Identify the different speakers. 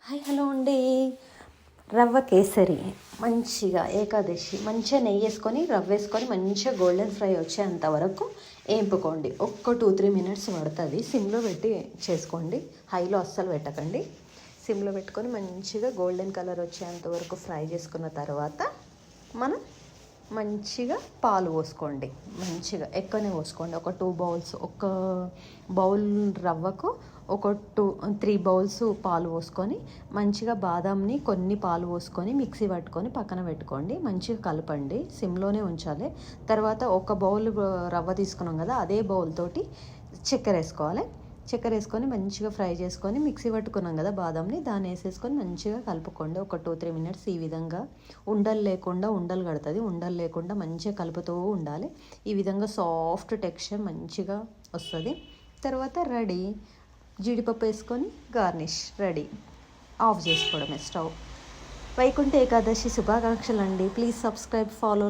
Speaker 1: Hi hello అండి. రవ్వ కేసరి మంచిగా ఏకాదశి మంచిగా నెయ్యి వేసుకొని రవ్వ వేసుకొని మంచిగా గోల్డెన్ ఫ్రై వచ్చేంత వరకు వేపుకోండి. 2-3 మినిట్స్ పడుతుంది. సిమ్లో పెట్టి చేసుకోండి, హైలో అస్సలు పెట్టకండి. సిమ్లో పెట్టుకొని మంచిగా గోల్డెన్ కలర్ వచ్చేంత వరకు ఫ్రై చేసుకున్న తర్వాత మనం మంచిగా పాలు పోసుకోండి. మంచిగా ఎక్కువనే పోసుకోండి. ఒక 2 బౌల్స్, ఒక బౌల్ రవ్వకు ఒక 2-3 బౌల్స్ పాలు పోసుకొని మంచిగా బాదాంని కొన్ని పాలు పోసుకొని మిక్సీ పట్టుకొని పక్కన పెట్టుకోండి. మంచిగా కలపండి, సిమ్లోనే ఉంచాలి. తర్వాత ఒక బౌల్ రవ్వ తీసుకున్నాం కదా, అదే బౌల్ తోటి చక్కెర వేసుకోవాలి. చక్కెర వేసుకొని మంచిగా ఫ్రై చేసుకొని మిక్సీ పట్టుకున్నాం కదా బాదంని, దాన్ని వేసేసుకొని మంచిగా కలుపుకోండి. ఒక 2-3 మినిట్స్ ఈ విధంగా ఉండలు లేకుండా, ఉండలు కడుతుంది, ఉండలు లేకుండా మంచిగా కలుపుతూ ఉండాలి. ఈ విధంగా సాఫ్ట్ టెక్స్చర్ మంచిగా వస్తుంది. తర్వాత రెడీ. జీడిపప్పు వేసుకొని గార్నిష్ రెడీ. ఆఫ్ చేసుకోవడమే స్టవ్. వైకుంఠ ఏకాదశి శుభాకాంక్షలు అండి. Please subscribe, follow.